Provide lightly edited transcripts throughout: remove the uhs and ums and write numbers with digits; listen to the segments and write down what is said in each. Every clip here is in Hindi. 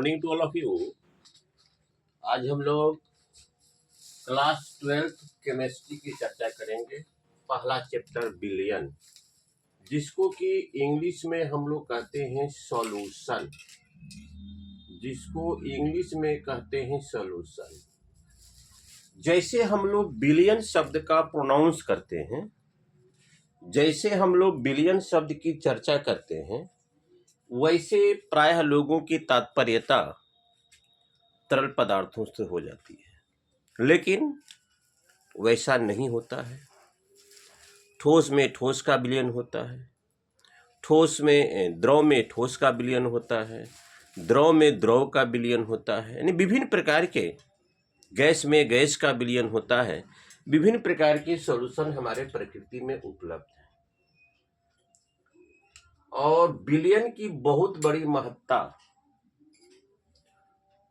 Morning to all of you. आज हम लोग क्लास 12th केमिस्ट्री की चर्चा करेंगे। पहला चैप्टर बिलियन, जिसको कि इंग्लिश में हम लोग कहते हैं सॉल्यूशन, जैसे हम लोग बिलियन शब्द का प्रोनाउंस करते हैं, जैसे हम लोग बिलियन शब्द की चर्चा करते हैं, वैसे प्रायः लोगों की तात्पर्यता तरल पदार्थों से हो जाती है, लेकिन वैसा नहीं होता है। ठोस में ठोस का विलयन होता है, ठोस में द्रव में ठोस का विलयन होता है, द्रव में द्रव का विलयन होता है, यानी विभिन्न प्रकार के गैस में गैस का विलयन होता है। विभिन्न प्रकार के सॉल्यूशन हमारे प्रकृति में उपलब्ध है और विलयन की बहुत बड़ी महत्ता।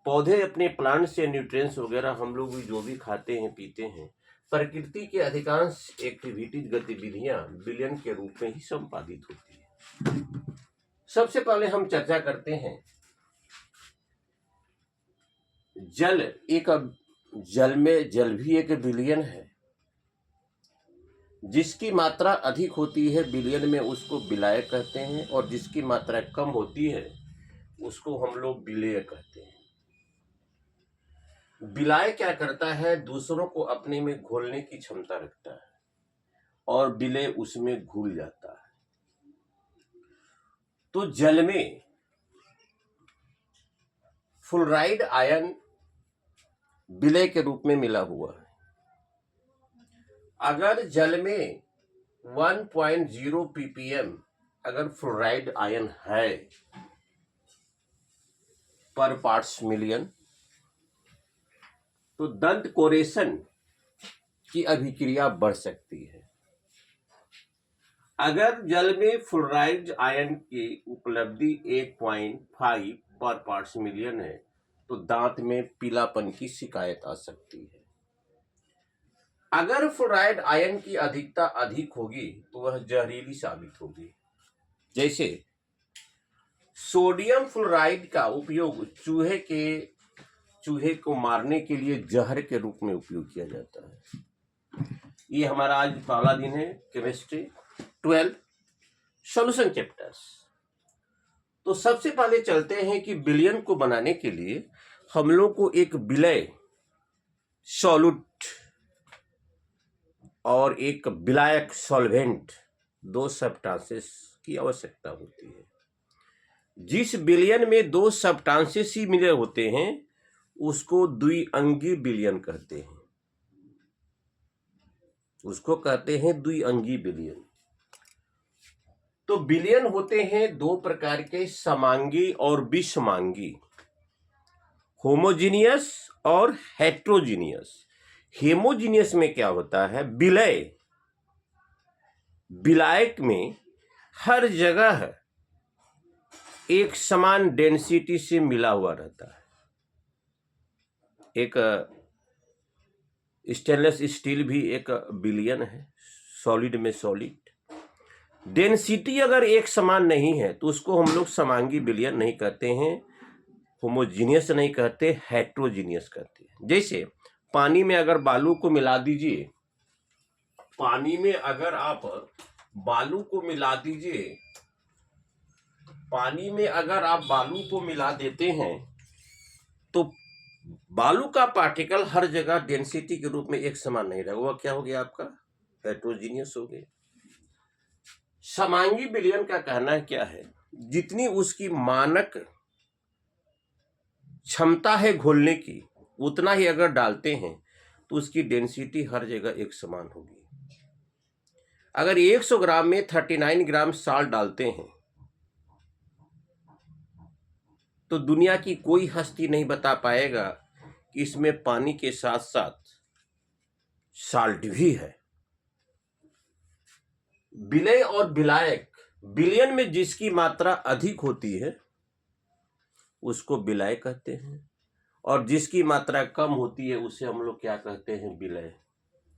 पौधे अपने प्लांट से न्यूट्रिएंट्स वगैरह हम लोग भी जो भी खाते हैं पीते हैं, प्रकृति के अधिकांश एक्टिविटीज गतिविधियां विलयन के रूप में ही संपादित होती है। सबसे पहले हम चर्चा करते हैं जल में जल भी एक विलयन है। जिसकी मात्रा अधिक होती है विलयन में उसको विलाय कहते हैं, और जिसकी मात्रा कम होती है उसको हम लोग विलेय कहते हैं। विलाय क्या करता है? दूसरों को अपने में घोलने की क्षमता रखता है और विलेय उसमें घुल जाता है। तो जल में फ्लोराइड आयन विलेय के रूप में मिला हुआ है। अगर जल में 1.0 ppm अगर फ्लोराइड आयन है पर पार्ट्स मिलियन, तो दंत कोरेशन की अभिक्रिया बढ़ सकती है। अगर जल में फ्लोराइड आयन की उपलब्धि 1.5 पर पार्ट्स मिलियन है तो दांत में पीलापन की शिकायत आ सकती है। अगर फ्लोराइड आयन की अधिकता अधिक होगी तो वह जहरीली साबित होगी। जैसे सोडियम फ्लोराइड का उपयोग चूहे को मारने के लिए जहर के रूप में उपयोग किया जाता है। ये हमारा आज पहला दिन है केमिस्ट्री 12 सॉल्यूशन चैप्टर्स। तो सबसे पहले चलते हैं कि विलयन को बनाने के लिए हम लोग को एक विलय सॉल्यूट और एक विलायक सॉल्वेंट, दो सब्सटेंसेस की आवश्यकता होती है। जिस विलयन में दो सब्सटेंसेस ही मिले होते हैं उसको द्विअंगी विलयन कहते हैं, उसको कहते हैं द्विअंगी विलयन। तो विलयन होते हैं दो प्रकार के, समांगी और विषमांगी, होमोजीनियस और हेट्रोजीनियस। हेमोजीनियस में क्या होता है? विलायक में हर जगह एक समान डेंसिटी से मिला हुआ रहता है। एक स्टेनलेस स्टील भी एक विलयन है, सॉलिड में सॉलिड। डेंसिटी अगर एक समान नहीं है तो उसको हम लोग समांगी विलयन नहीं कहते हैं, होमोजीनियस नहीं कहते, हेट्रोजीनियस कहते हैं। जैसे पानी में अगर बालू को मिला दीजिए, पानी में अगर आप बालू को मिला दीजिए, पानी में अगर आप बालू को मिला देते हैं तो बालू का पार्टिकल हर जगह डेंसिटी के रूप में एक समान नहीं रहेगा। वह क्या हो गया? आपका हेट्रोजीनियस हो गया। समांगी विलयन का कहना क्या है? जितनी उसकी मानक क्षमता है घोलने की उतना ही अगर डालते हैं तो उसकी डेंसिटी हर जगह एक समान होगी। अगर 100 ग्राम में 39 ग्राम साल्ट डालते हैं तो दुनिया की कोई हस्ती नहीं बता पाएगा कि इसमें पानी के साथ साथ साल्ट भी है। विलेय और विलायक, विलयन में जिसकी मात्रा अधिक होती है उसको विलाय कहते हैं, और जिसकी मात्रा कम होती है उसे हम लोग क्या कहते हैं? विलेय।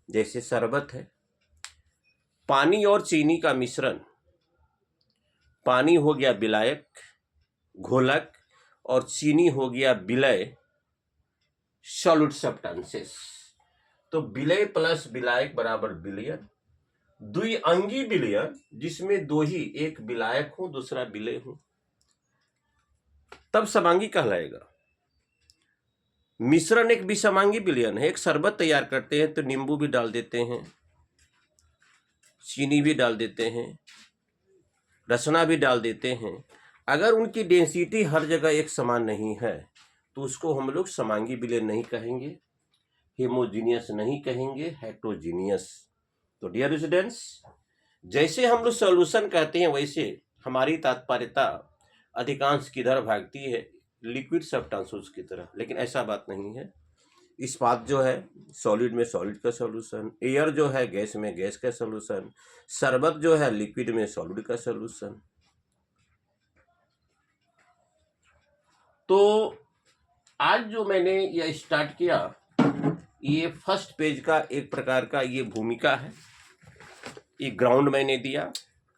जैसे शरबत है, पानी और चीनी का मिश्रण, पानी हो गया विलायक घोलक और चीनी हो गया विलय, सॉलिड सब्सटेंसेस। तो विलय प्लस विलायक बराबर विलयन। द्विअंगी विलयन जिसमें दो ही, एक विलायक हो दूसरा विलय हो, तब समांगी कहलाएगा। मिश्रण एक विषमांगी विलयन है। एक शरबत तैयार करते हैं तो नींबू भी डाल देते हैं, चीनी भी डाल देते हैं, रसना भी डाल देते हैं। अगर उनकी डेंसिटी हर जगह एक समान नहीं है तो उसको हम लोग समांगी विलयन नहीं कहेंगे, हेमोजीनियस नहीं कहेंगे, हेट्रोजीनियस। तो डियर स्टूडेंट्स, जैसे हम लोग सॉल्यूशन कहते हैं वैसे हमारी तात्पर्यता अधिकांश किधर भागती है, लिक्विड सब्सटेंसेस की तरह। लेकिन ऐसा बात नहीं है। इस्पात जो है सॉलिड में सॉलिड का सॉल्यूशन, एयर जो है गैस में गैस का सॉल्यूशन, शरबत जो है लिक्विड में सॉलिड का सॉल्यूशन। तो आज जो मैंने यह स्टार्ट किया, ये फर्स्ट पेज का एक प्रकार का ये भूमिका है, ये ग्राउंड मैंने दिया।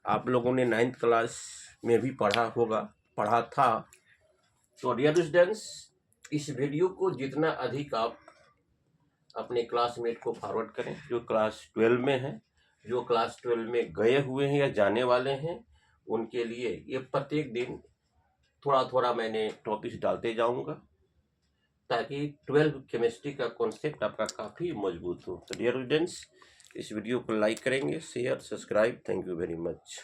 आप लोगों ने 9th क्लास में भी पढ़ा था। तो डियर स्टूडेंट्स, इस वीडियो को जितना अधिक आप अपने क्लासमेट को फॉरवर्ड करें जो क्लास 12 में है, जो क्लास 12 में गए हुए हैं या जाने वाले हैं, उनके लिए ये प्रत्येक दिन थोड़ा थोड़ा मैंने टॉपिक्स डालते जाऊंगा ताकि 12 केमिस्ट्री का कॉन्सेप्ट आपका काफ़ी मजबूत हो। तो डियर स्टूडेंट्स, इस वीडियो को लाइक करेंगे, share, subscribe. Thank you very much.